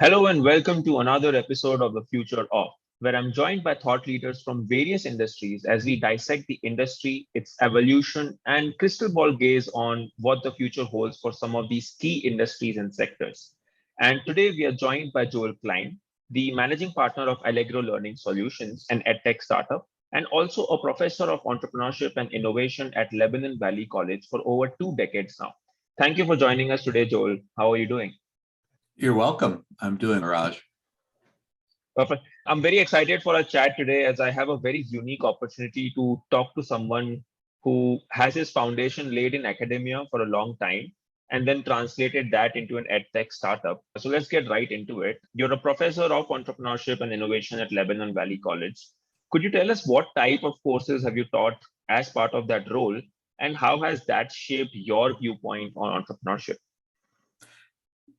Hello and welcome to another episode of The Future Of, where I'm joined by thought leaders from various industries as we dissect the industry, its evolution, and crystal ball gaze on what the future holds for some of these key industries and sectors. And today we are joined by Joel Kline, the managing partner of Allegro Learning Solutions, an Edtech startup, and also a professor of entrepreneurship and innovation at Lebanon Valley College for over 2 decades now. Thank you for joining us today, Joel. How are you doing? You're welcome. I'm doing, Niraj. Perfect. I'm very excited for our chat today as I have a very unique opportunity to talk to someone who has his foundation laid in academia for a long time and then translated that into an edtech startup. So let's get right into it. You're a professor of entrepreneurship and innovation at Lebanon Valley College. Could you tell us what type of courses have you taught as part of that role, and how has that shaped your viewpoint on entrepreneurship?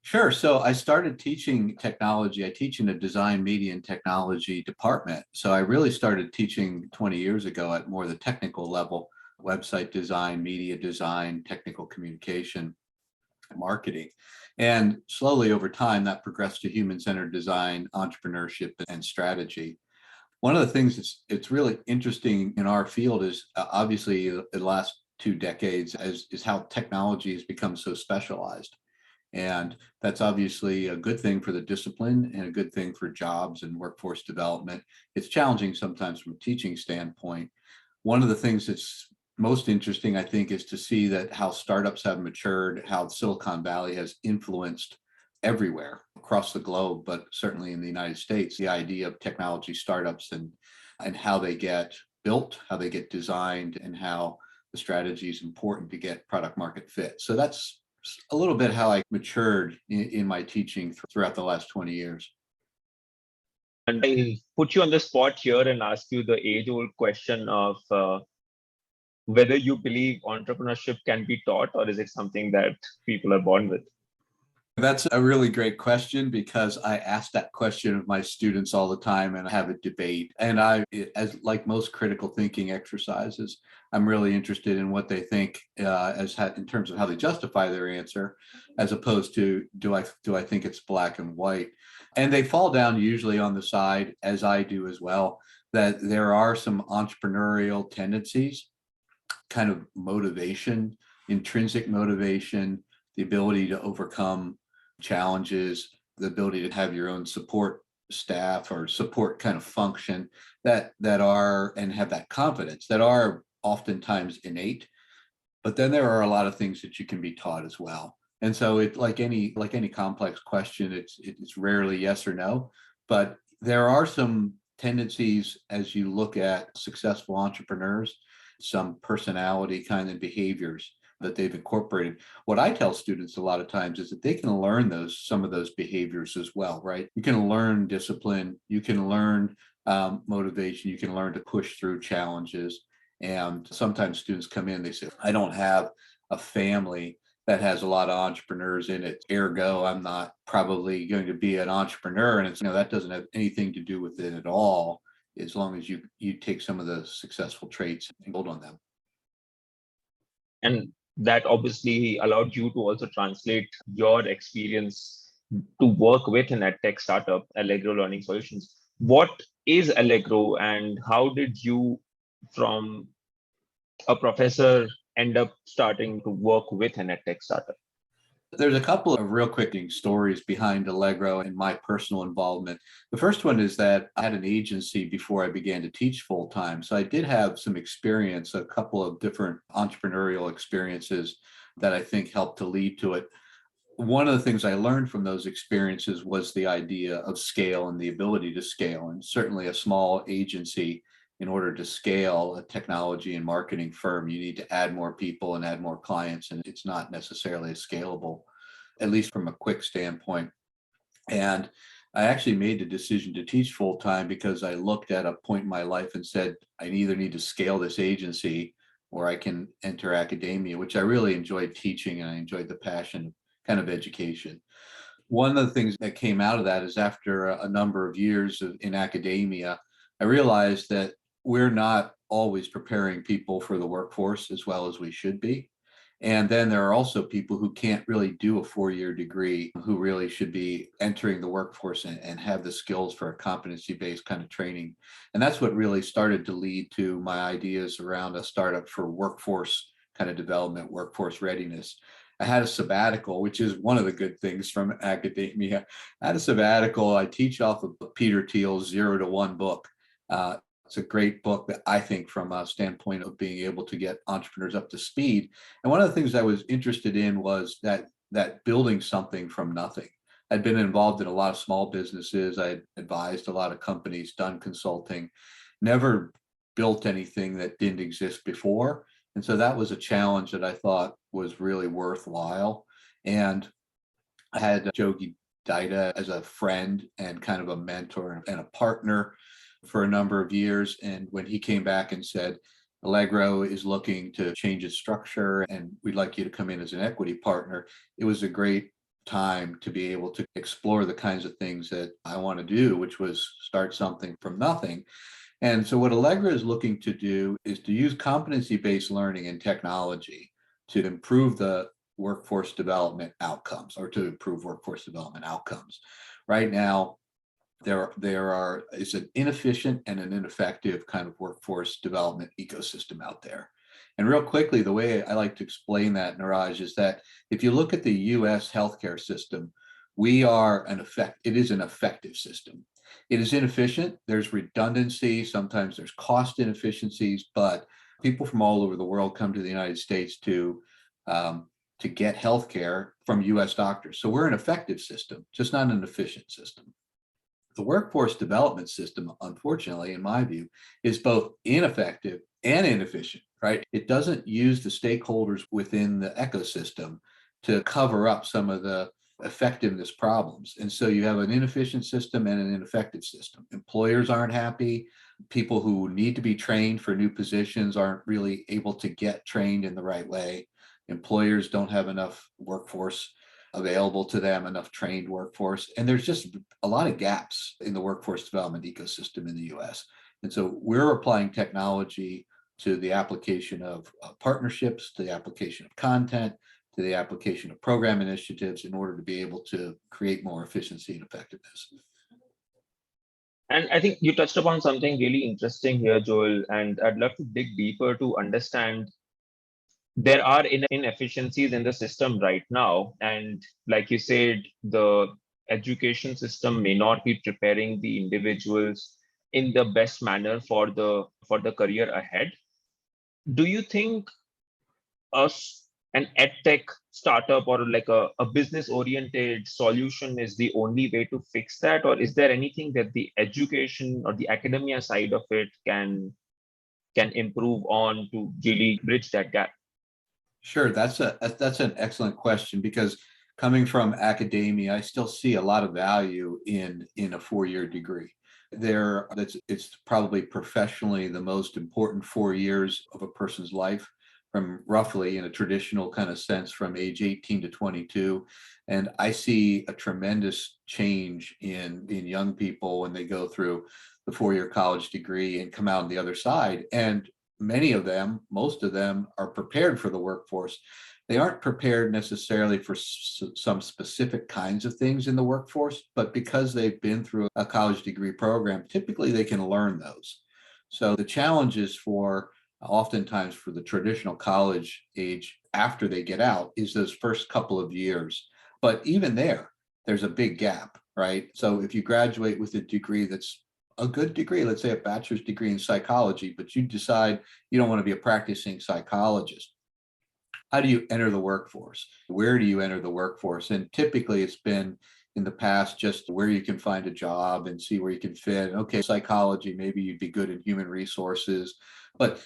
Sure. So I started teaching technology. I teach in a design, media, and technology department. So I really started teaching 20 years ago at more the technical level, website design, media design, technical communication, marketing. And slowly over time, that progressed to human-centered design, entrepreneurship, and strategy. One of the things it's really interesting in our field is obviously the last 2 decades is how technology has become so specialized. And that's obviously a good thing for the discipline and a good thing for jobs and workforce development. It's challenging sometimes from a teaching standpoint. One of the things that's most interesting, I think, is to see that how startups have matured, how Silicon Valley has influenced everywhere across the globe, but certainly in the United States, the idea of technology startups and how they get built, how they get designed, and how the strategy is important to get product market fit. So that's a little bit how I matured in my teaching throughout the last 20 years. And I'll put you on the spot here and ask you the age-old question of whether you believe entrepreneurship can be taught, or is it something that people are born with? That's a really great question, because I ask that question of my students all the time and I have a debate. And as like most critical thinking exercises, I'm really interested in what they think in terms of how they justify their answer, as opposed to do I think it's black and white. And they fall down usually on the side, as I do as well, that there are some entrepreneurial tendencies, kind of motivation, intrinsic motivation, the ability to overcome challenges, the ability to have your own support staff or support kind of function that are and have that confidence that are oftentimes innate. But then there are a lot of things that you can be taught as well. And so it like any complex question, it's rarely yes or no, but there are some tendencies as you look at successful entrepreneurs, some personality kind of behaviors that they've incorporated. What I tell students a lot of times is that they can learn some of those behaviors as well, right? You can learn discipline, you can learn motivation, you can learn to push through challenges. And sometimes students come in, they say, I don't have a family that has a lot of entrepreneurs in it, ergo I'm not probably going to be an entrepreneur. And it's, that doesn't have anything to do with it at all, as long as you take some of the successful traits and build on them. And that obviously allowed you to also translate your experience to work with an edtech startup, Allegro Learning Solutions. What is Allegro, and how did you, from a professor, end up starting to work with an edtech startup? There's a couple of real quick stories behind Allegro and my personal involvement. The first one is that I had an agency before I began to teach full time. So I did have some experience, a couple of different entrepreneurial experiences that I think helped to lead to it. One of the things I learned from those experiences was the idea of scale and the ability to scale. And certainly a small agency, in order to scale a technology and marketing firm, you need to add more people and add more clients, and it's not necessarily as scalable, at least from a quick standpoint. And I actually made the decision to teach full time because I looked at a point in my life and said, I either need to scale this agency or I can enter academia, which I really enjoyed teaching, and I enjoyed the passion kind of education. One of the things that came out of that is after a number of years in academia, I realized that we're not always preparing people for the workforce as well as we should be. And then there are also people who can't really do a 4-year degree, who really should be entering the workforce and have the skills for a competency-based kind of training. And that's what really started to lead to my ideas around a startup for workforce kind of development, workforce readiness. I had a sabbatical, which is one of the good things from academia. I had a sabbatical. I teach off of Peter Thiel's 0 to 1 book. It's a great book that I think from a standpoint of being able to get entrepreneurs up to speed. And one of the things I was interested in was that building something from nothing. I'd been involved in a lot of small businesses. I advised a lot of companies, done consulting, never built anything that didn't exist before. And so that was a challenge that I thought was really worthwhile. And I had Jogi Daida as a friend and kind of a mentor and a partner for a number of years. And when he came back and said, Allegro is looking to change its structure and we'd like you to come in as an equity partner, it was a great time to be able to explore the kinds of things that I want to do, which was start something from nothing. And so what Allegro is looking to do is to use competency-based learning and technology to improve the workforce development outcomes, or to improve workforce development outcomes. Right now, it's an inefficient and an ineffective kind of workforce development ecosystem out there. And real quickly, the way I like to explain that, Niraj, is that if you look at the US healthcare system, it is an effective system. It is inefficient. There's redundancy. Sometimes there's cost inefficiencies, but people from all over the world come to the United States to get healthcare from US doctors. So we're an effective system, just not an efficient system. The workforce development system, unfortunately, in my view, is both ineffective and inefficient, right? It doesn't use the stakeholders within the ecosystem to cover up some of the effectiveness problems. And so you have an inefficient system and an ineffective system. Employers aren't happy. People who need to be trained for new positions aren't really able to get trained in the right way. Employers don't have enough workforce available to them, enough trained workforce. And there's just a lot of gaps in the workforce development ecosystem in the US. And so we're applying technology to the application of partnerships, to the application of content, to the application of program initiatives in order to be able to create more efficiency and effectiveness. And I think you touched upon something really interesting here, Joel, and I'd love to dig deeper to understand there are inefficiencies in the system right now. And like you said, the education system may not be preparing the individuals in the best manner for the career ahead. Do you think an edtech startup or like a business oriented solution is the only way to fix that? Or is there anything that the education or the academia side of it can improve on to really bridge that gap? Sure, that's an excellent question, because coming from academia, I still see a lot of value in a 4-year degree. It's probably professionally the most important 4 years of a person's life, from roughly, in a traditional kind of sense, from age 18 to 22. And I see a tremendous change in young people when they go through the 4-year college degree and come out on the other side. And many of them, most of them, are prepared for the workforce. They aren't prepared necessarily for some specific kinds of things in the workforce, but because they've been through a college degree program, typically they can learn those. So the challenges oftentimes for the traditional college age after they get out is those first couple of years. But even there's a big gap, right? So if you graduate with a degree that's a good degree, let's say a bachelor's degree in psychology, but you decide you don't want to be a practicing psychologist, how do you enter the workforce? Where do you enter the workforce? And typically it's been in the past just where you can find a job and see where you can fit. Okay, psychology, maybe you'd be good in human resources, but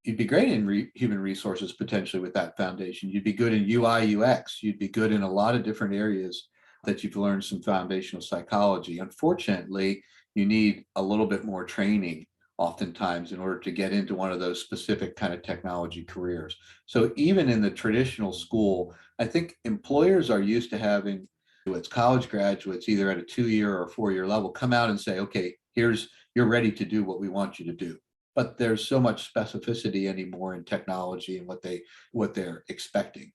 you'd be great in human resources potentially with that foundation. You'd be good in UI, UX. You'd be good in a lot of different areas that you've learned some foundational psychology. Unfortunately, you need a little bit more training oftentimes in order to get into one of those specific kind of technology careers. So even in the traditional school, I think employers are used to having college graduates, either at a 2-year or 4-year level, come out and say, okay, you're ready to do what we want you to do. but there's so much specificity anymore in technology and what they're expecting.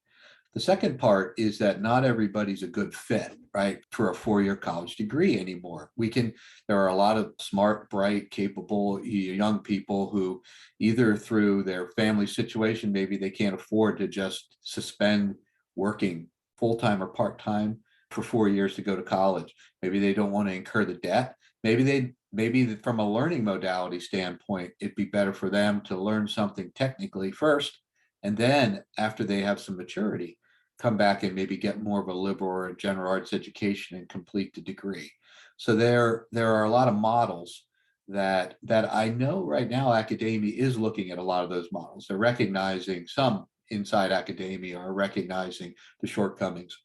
The second part is that not everybody's a good fit, right, for a four-year college degree anymore. There are a lot of smart, bright, capable young people who either through their family situation, maybe they can't afford to just suspend working full-time or part-time for 4 years to go to college. Maybe they don't want to incur the debt. Maybe from a learning modality standpoint, it'd be better for them to learn something technically first, and then after they have some maturity, come back and maybe get more of a liberal or a general arts education and complete the degree. So there are a lot of models that I know right now academia is looking at a lot of those models. They're recognizing, some inside academia are recognizing the shortcomings.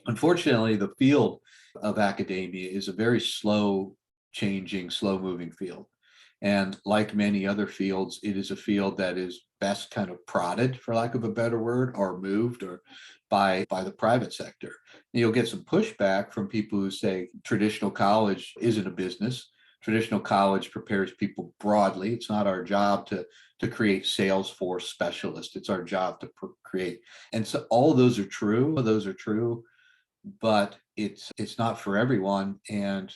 Unfortunately, the field of academia is a very slow changing, slow moving field. And like many other fields, it is a field that is best kind of prodded, for lack of a better word, or moved or by the private sector. And you'll get some pushback from people who say traditional college isn't a business. Traditional college prepares people broadly. It's not our job to create Salesforce specialists. It's our job to create. And so all of those are true. Those are true, but it's not for everyone. And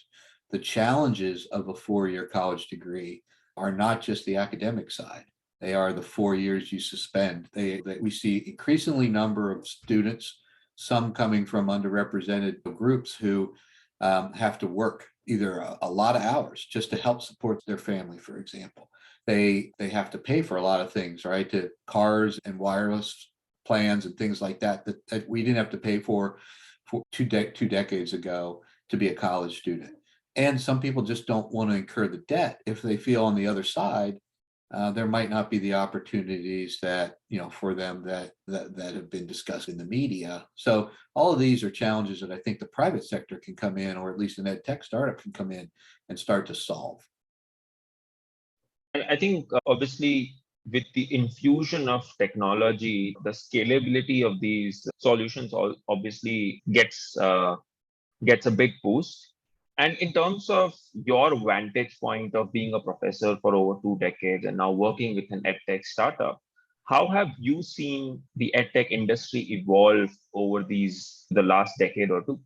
the challenges of a four-year college degree are not just the academic side. They are the 4 years you suspend. We see increasingly number of students, some coming from underrepresented groups who have to work either a lot of hours just to help support their family, for example. They have to pay for a lot of things, right? To cars and wireless plans and things like that we didn't have to pay for two decades ago to be a college student. And some people just don't want to incur the debt if they feel on the other side there might not be the opportunities that, for them that have been discussed in the media. So all of these are challenges that I think the private sector can come in, or at least an Edtech startup can come in and start to solve. And I think obviously with the infusion of technology, the scalability of these solutions obviously gets a big boost. And in terms of your vantage point of being a professor for over 2 decades and now working with an edtech startup, how have you seen the edtech industry evolve over the last decade or two?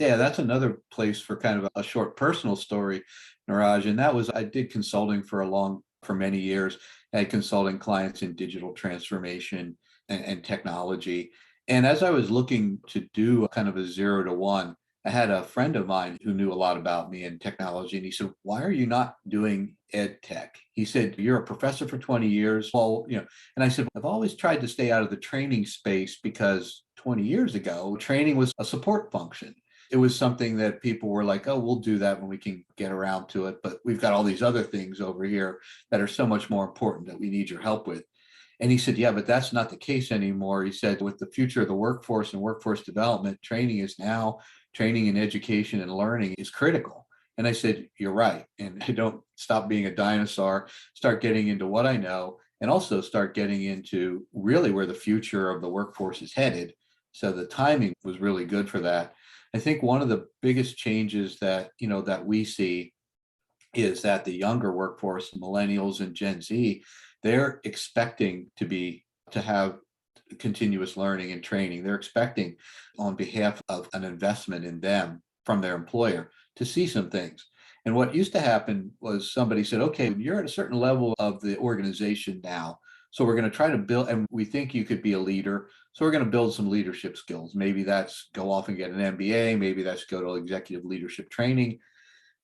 Yeah, that's another place for kind of a short personal story, Niraj. And that was, I did consulting for many years. I had consulting clients in digital transformation and technology. And as I was looking to do kind of a 0 to 1, I had a friend of mine who knew a lot about me and technology. And he said, "Why are you not doing ed tech?" He said, "You're a professor for 20 years. Well, and I said, "I've always tried to stay out of the training space because 20 years ago, training was a support function. It was something that people were like, oh, we'll do that when we can get around to it. But we've got all these other things over here that are so much more important that we need your help with." And he said, "Yeah, but that's not the case anymore." He said, "With the future of the workforce and workforce development, training and education and learning is critical." And I said, "You're right. And I don't stop being a dinosaur, start getting into what I know, and also start getting into really where the future of the workforce is headed." So the timing was really good for that. I think one of the biggest changes that we see is that the younger workforce, millennials and Gen Z, they're expecting to have continuous learning and training. They're expecting, on behalf of an investment in them from their employer, to see some things. And what used to happen was somebody said, "Okay, you're at a certain level of the organization now, so we're going to try to build, and we think you could be a leader. So we're going to build some leadership skills. Maybe that's go off and get an MBA. Maybe that's go to executive leadership training."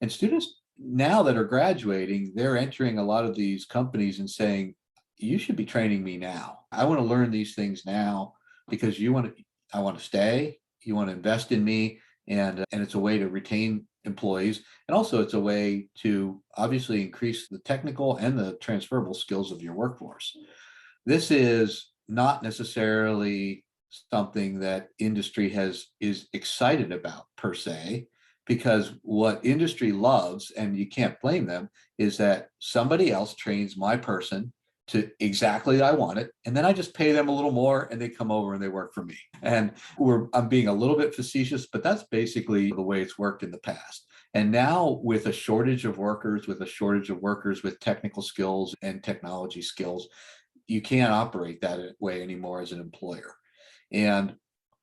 And students now that are graduating, they're entering a lot of these companies and saying, "You should be training me now. I want to learn these things now because I want to stay. You want to invest in me." And it's a way to retain employees. And also it's a way to obviously increase the technical and the transferable skills of your workforce. This is not necessarily something that industry is excited about per se, because what industry loves, and you can't blame them, is that somebody else trains my person to exactly I want it, and then I just pay them a little more and they come over and they work for me. And I'm being a little bit facetious, but that's basically the way it's worked in the past. And now with a shortage of workers, with technical skills and technology skills, you can't operate that way anymore as an employer. And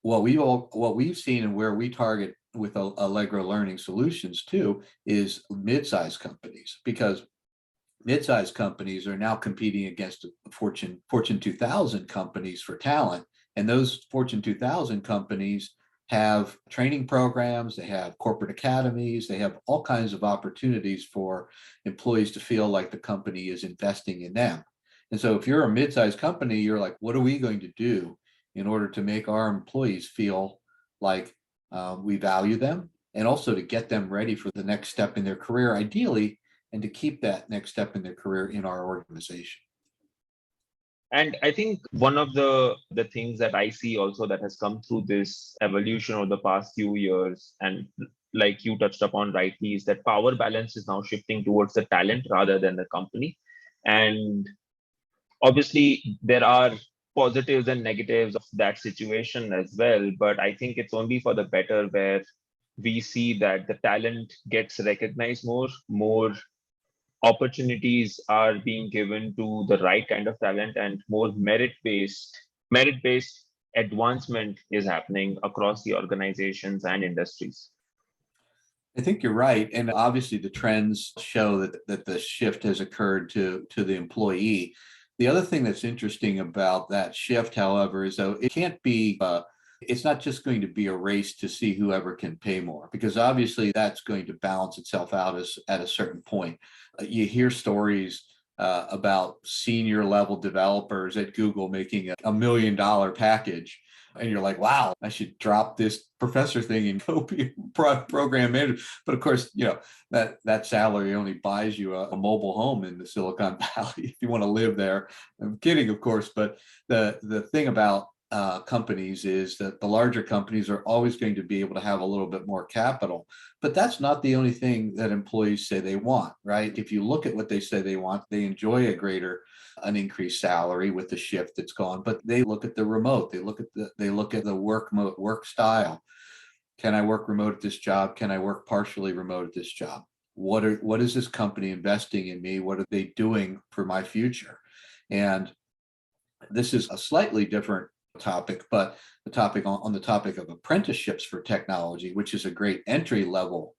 what we've seen and where we target with Allegro Learning Solutions too is mid-sized companies, because mid-sized companies are now competing against Fortune 2000 companies for talent. And those Fortune 2000 companies have training programs, they have corporate academies, they have all kinds of opportunities for employees to feel like the company is investing in them. And so if you're a mid-sized company, you're like, what are we going to do in order to make our employees feel like we value them, and also to get them ready for the next step in their career, ideally, and to keep that next step in their career in our organization. And I think one of the things that I see also that has come through this evolution over the past few years, and like you touched upon rightly, is that power balance is now shifting towards the talent rather than the company. And obviously, there are positives and negatives of that situation as well, but I think it's only for the better, where we see that the talent gets recognized more opportunities are being given to the right kind of talent, and more merit based advancement is happening across the organizations and industries. I think you're right. And obviously the trends show that the shift has occurred to the employee. The other thing that's interesting about that shift, however, is though it can't be, it's not just going to be a race to see whoever can pay more, because obviously that's going to balance itself out at a certain point. You hear stories about senior level developers at Google making a $1 million package. And you're like, wow, I should drop this professor thing and go be a program manager. But of course, that salary only buys you a mobile home in the Silicon Valley if you want to live there. I'm kidding, of course. But the thing about companies is that the larger companies are always going to be able to have a little bit more capital. But that's not the only thing that employees say they want, right? If you look at what they say they want, they enjoy an increased salary with the shift that's gone, but they look at the remote, they look at the work style. Can I work remote at this job? Can I work partially remote at this job? What is this company investing in me? What are they doing for my future? And this is a slightly different topic, but on the topic of apprenticeships for technology, which is a great entry level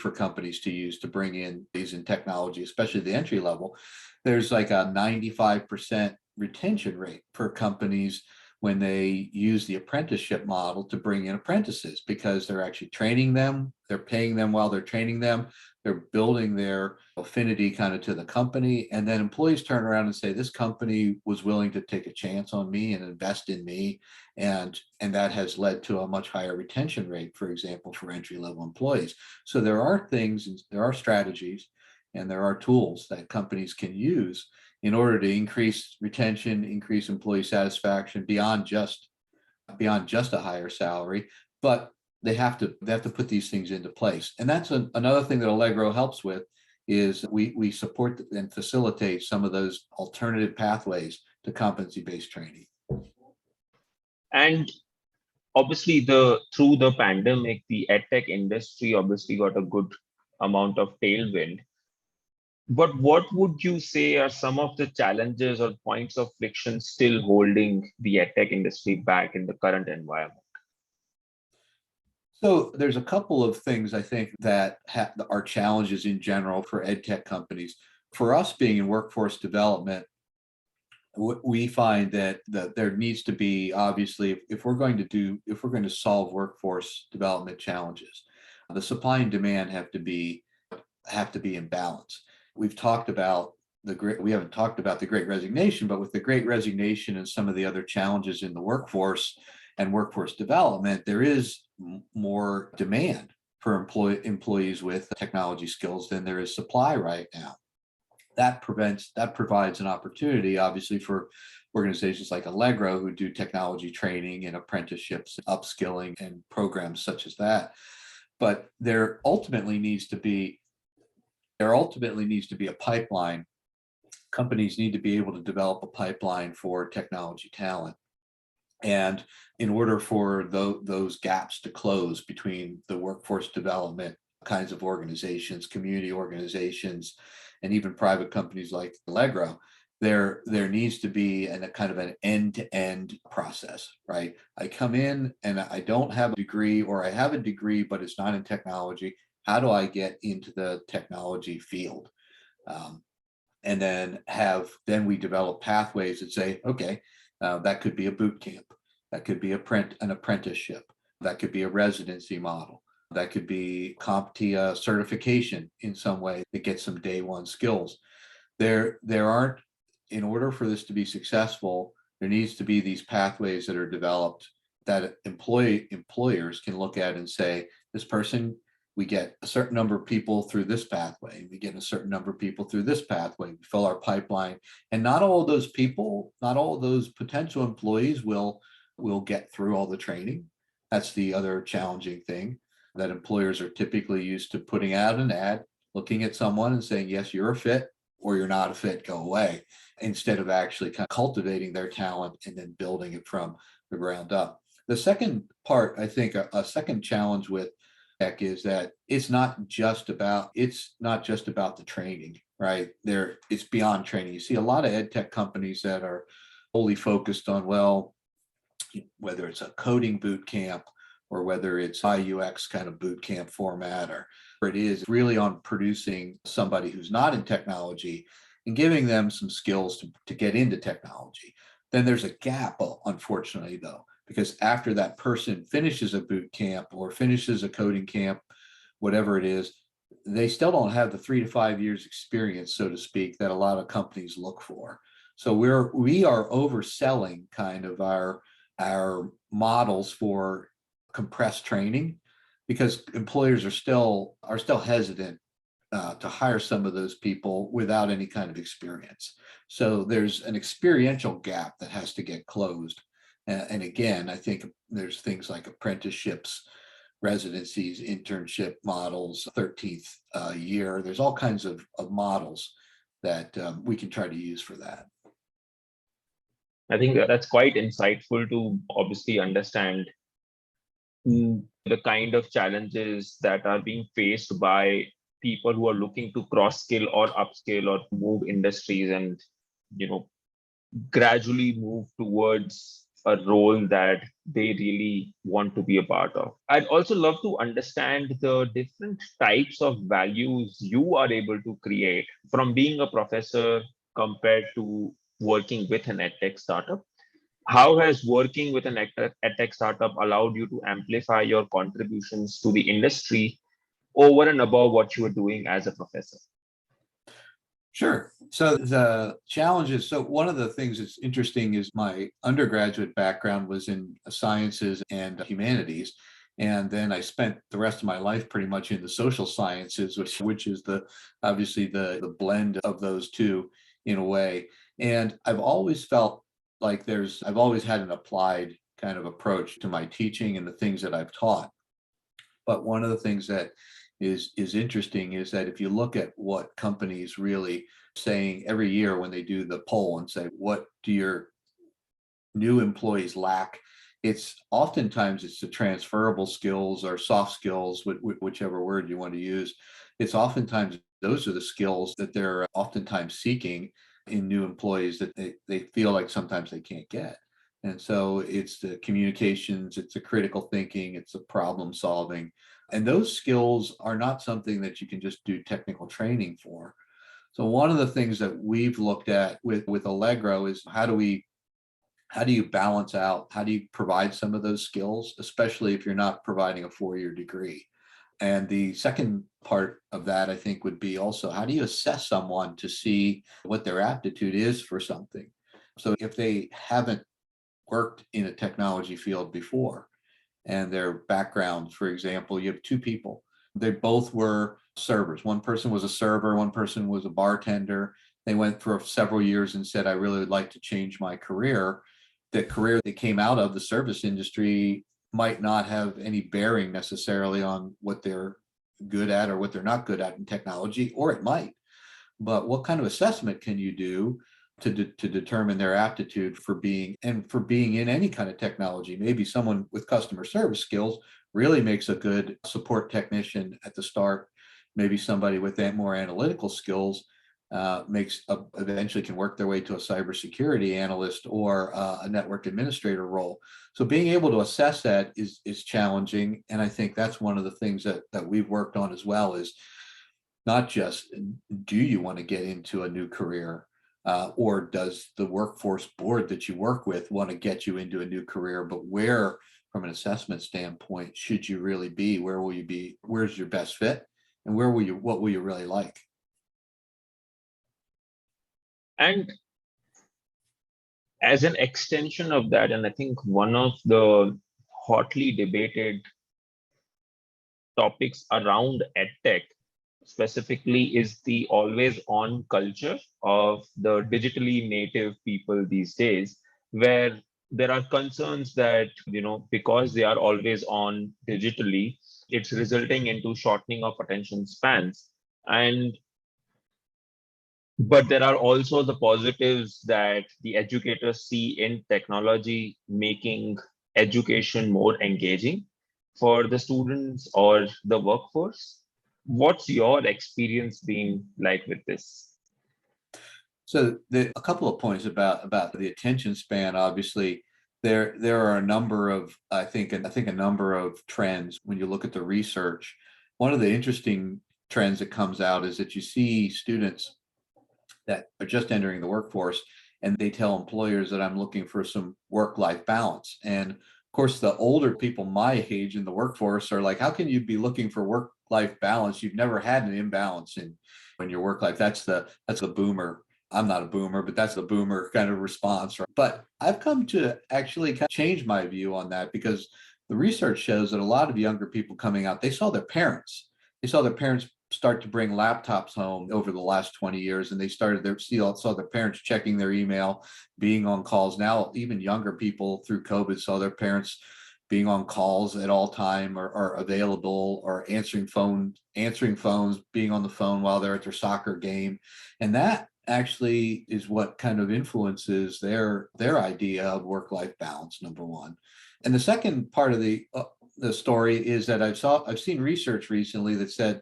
for companies to use to bring in these in technology, especially the entry level. There's like a 95% retention rate for companies when they use the apprenticeship model to bring in apprentices, because they're actually training them, they're paying them while they're training them, they're building their affinity kind of to the company. And then employees turn around and say, this company was willing to take a chance on me and invest in me. And that has led to a much higher retention rate, for example, for entry-level employees. So there are strategies, and there are tools that companies can use in order to increase retention, increase employee satisfaction beyond just a higher salary. But they have to put these things into place. And that's another thing that Allegro helps with, is we support and facilitate some of those alternative pathways to competency-based training. And obviously, through the pandemic, the edtech industry obviously got a good amount of tailwind. But what would you say are some of the challenges or points of friction still holding the edtech industry back in the current environment? So there's a couple of things I think that are challenges in general for edtech companies. For us being in workforce development, we find that there needs to be, obviously, if we're going to solve workforce development challenges, the supply and demand have to be in balance. We haven't talked about the Great Resignation, but with the Great Resignation and some of the other challenges in the workforce and workforce development, there is more demand for employees with technology skills than there is supply right now. That provides an opportunity, obviously, for organizations like Allegro, who do technology training and apprenticeships, upskilling, and programs such as that. But there ultimately needs to be a pipeline. Companies need to be able to develop a pipeline for technology talent. And in order for those gaps to close between the workforce development kinds of organizations, community organizations, and even private companies like Allegro, there needs to be a kind of an end-to-end process, right? I come in and I don't have a degree, or I have a degree, but it's not in technology. How do I get into the technology field? And then we develop pathways that say, okay, that could be a boot camp, that could be an apprenticeship, that could be a residency model, that could be CompTIA certification in some way that gets some day one skills. There aren't, in order for this to be successful, there needs to be these pathways that are developed that employers can look at and say, this person, we get a certain number of people through this pathway, we get a certain number of people through this pathway, we fill our pipeline. And not all of those people, not all of those potential employees will get through all the training. That's the other challenging thing, that employers are typically used to putting out an ad, looking at someone and saying, yes, you're a fit, or you're not a fit, go away, instead of actually kind of cultivating their talent and then building it from the ground up. The second part, I think, a second challenge with tech is that it's not just about the training, right? It's beyond training. You see a lot of ed tech companies that are wholly focused on, well, whether it's a coding boot camp or whether it's UX kind of boot camp format, or it is really on producing somebody who's not in technology and giving them some skills to get into technology. Then there's a gap, unfortunately, though, because after that person finishes a boot camp or finishes a coding camp, whatever it is, they still don't have the 3 to 5 years experience, so to speak, that a lot of companies look for. So we are overselling kind of our models for compressed training, because employers are still hesitant to hire some of those people without any kind of experience. So there's an experiential gap that has to get closed. And again, I think there's things like apprenticeships, residencies, internship models, 13th year. There's all kinds of models that we can try to use for that. I think that's quite insightful to obviously understand the kind of challenges that are being faced by people who are looking to cross skill or upskill or move industries and, gradually move towards a role that they really want to be a part of. I'd also love to understand the different types of values you are able to create from being a professor compared to working with an edtech startup. How has working with an edtech startup allowed you to amplify your contributions to the industry over and above what you were doing as a professor? Sure. So the challenges, so one of the things that's interesting is my undergraduate background was in sciences and humanities. And then I spent the rest of my life pretty much in the social sciences, which is obviously the blend of those two in a way. And I've always felt like I've always had an applied kind of approach to my teaching and the things that I've taught. But one of the things that is interesting is that if you look at what companies really saying every year when they do the poll and say, what do your new employees lack? It's oftentimes the transferable skills or soft skills, whichever word you want to use. It's oftentimes those are the skills that they're oftentimes seeking in new employees that they feel like sometimes they can't get. And so it's the communications, it's the critical thinking, it's the problem solving. And those skills are not something that you can just do technical training for. So one of the things that we've looked at with Allegro is how do you balance out, how do you provide some of those skills, especially if you're not providing a 4-year degree? And the second part of that, I think, would be also, how do you assess someone to see what their aptitude is for something? So if they haven't worked in a technology field before and their background, for example, you have 2 people, they both were servers. One person was a server, one person was a bartender. They went for several years and said, I really would like to change my career. The career they came out of, the service industry, might not have any bearing necessarily on what they're good at or what they're not good at in technology, or it might. But what kind of assessment can you do to determine their aptitude for being in any kind of technology. Maybe someone with customer service skills really makes a good support technician at the start. Maybe somebody with more analytical skills eventually can work their way to a cybersecurity analyst or a network administrator role. So being able to assess that is challenging. And I think that's one of the things that we've worked on as well, is not just, do you want to get into a new career, or does the workforce board that you work with want to get you into a new career, but where, from an assessment standpoint, should you really be? Where will you be? Where's your best fit? And what will you really like? And as an extension of that, and I think one of the hotly debated topics around EdTech specifically is the always on culture of the digitally native people these days, where there are concerns that, because they are always on digitally, it's resulting into shortening of attention spans. But there are also the positives that the educators see in technology making education more engaging for the students or the workforce. What's your experience been like with this? So a couple of points about the attention span. Obviously, there are a number of, I think a number of trends when you look at the research. One of the interesting trends that comes out is that you see students that are just entering the workforce, and they tell employers that I'm looking for some work-life balance. And of course, the older people my age in the workforce are like, how can you be looking for work-life balance? You've never had an imbalance in your work life. That's the boomer. I'm not a boomer, but that's the boomer kind of response. Right? But I've come to actually kind of change my view on that, because the research shows that a lot of younger people coming out, they saw their parents start to bring laptops home over the last 20 years, and they saw their parents checking their email, being on calls. Now, even younger people through COVID saw their parents being on calls at all time, or available, or answering phones, being on the phone while they're at their soccer game. And that actually is what kind of influences their idea of work-life balance, number one. And the second part of the story is that I've seen research recently that said,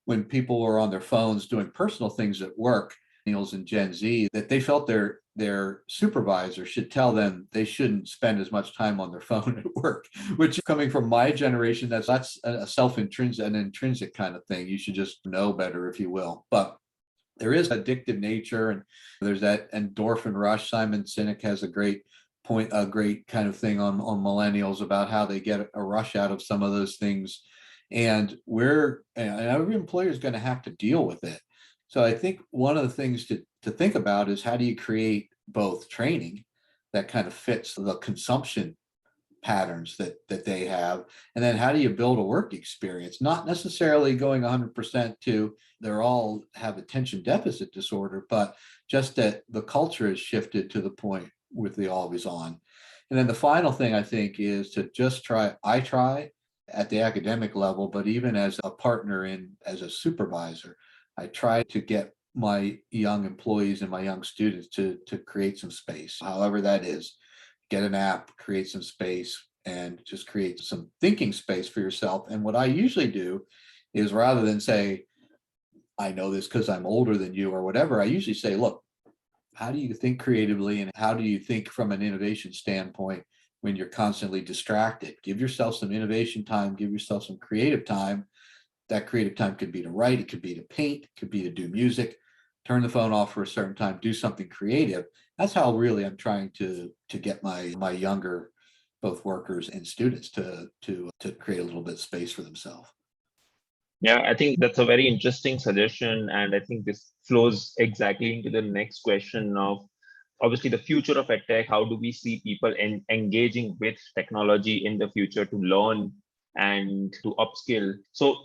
when people were on their phones doing personal things at work, millennials and Gen Z, that they felt their supervisor should tell them they shouldn't spend as much time on their phone at work, which, coming from my generation, that's an intrinsic kind of thing. You should just know better, if you will. But there is addictive nature, and there's that endorphin rush. Simon Sinek has a great kind of thing on millennials about how they get a rush out of some of those things. And every employer is going to have to deal with it. So I think one of the things to think about is, how do you create both training that kind of fits the consumption patterns that they have, and then how do you build a work experience, not necessarily going 100% to they're all have attention deficit disorder, but just that the culture has shifted to the point with the always on. And then the final thing I think is to just try at the academic level, but even as a partner as a supervisor, I try to get my young employees and my young students to create some space, however that is. Get an app, create some space, and just create some thinking space for yourself. And what I usually do is, rather than say, I know this because I'm older than you or whatever, I usually say, look, how do you think creatively, and how do you think from an innovation standpoint when you're constantly distracted? Give yourself some innovation time, give yourself some creative time. That creative time could be to write, it could be to paint, it could be to do music. Turn the phone off for a certain time, do something creative. That's how really I'm trying to get my younger, both workers and students, to create a little bit of space for themselves. Yeah, I think that's a very interesting suggestion. And I think this flows exactly into the next question of, obviously, the future of EdTech. How do we see people engaging with technology in the future to learn and to upskill? So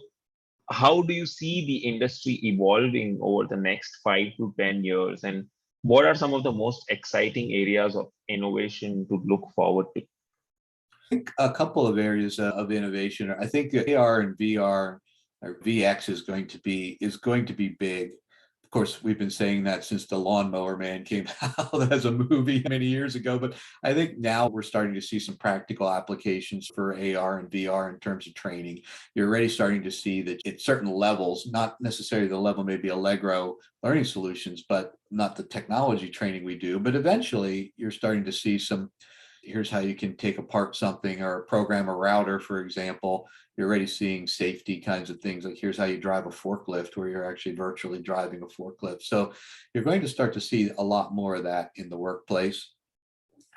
how do you see the industry evolving over the next 5 to 10 years? And what are some of the most exciting areas of innovation to look forward to? I think a couple of areas of innovation. I think AR and VR, or VX, is going to be big. Of course, we've been saying that since The Lawnmower Man came out as a movie many years ago, but I think now we're starting to see some practical applications for AR and VR in terms of training. You're already starting to see that at certain levels, not necessarily the level maybe Allegro learning solutions, but not the technology training we do, but eventually you're starting to see some, here's how you can take apart something or program a router, for example. You're already seeing safety kinds of things, like here's how you drive a forklift, where you're actually virtually driving a forklift. So you're going to start to see a lot more of that in the workplace.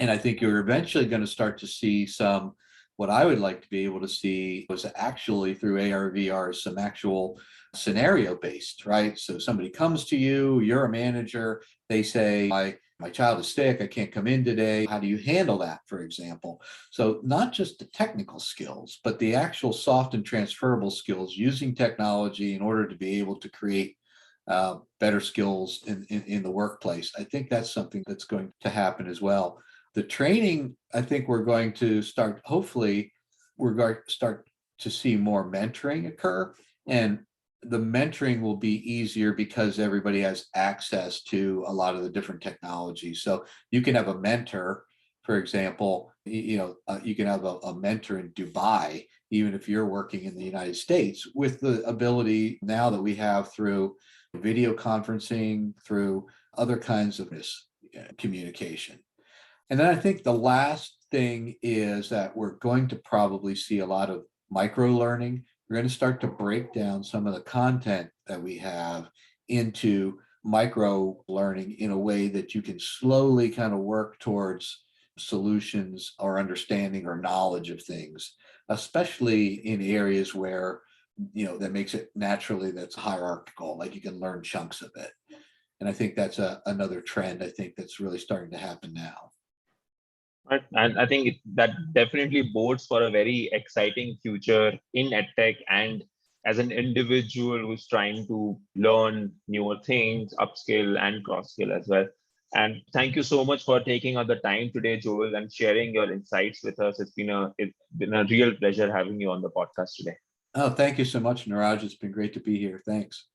And I think you're eventually going to start to see some, what I would like to be able to see was actually through AR, VR, some actual scenario based, right? So somebody comes to you, you're a manager, they say, my child is sick, I can't come in today. How do you handle that, for example? So not just the technical skills, but the actual soft and transferable skills using technology in order to be able to create better skills in the workplace. I think that's something that's going to happen as well. The training, I think we're going to start, hopefully, we're going to start to see more mentoring occur. And the mentoring will be easier because everybody has access to a lot of the different technologies. So you can have a mentor, for example, you can have a mentor in Dubai, even if you're working in the United States, with the ability now that we have through video conferencing, through other kinds of this communication. And then I think the last thing is that we're going to probably see a lot of micro learning. We're going to start to break down some of the content that we have into micro learning in a way that you can slowly kind of work towards solutions or understanding or knowledge of things, especially in areas where, that makes it naturally that's hierarchical, like you can learn chunks of it. And I think that's another trend I think that's really starting to happen now. Right. And I think that definitely bodes for a very exciting future in EdTech, and as an individual who's trying to learn newer things, upskill and cross skill as well. And thank you so much for taking out the time today, Joel, and sharing your insights with us. It's been a real pleasure having you on the podcast today. Oh, thank you so much, Niraj. It's been great to be here. Thanks.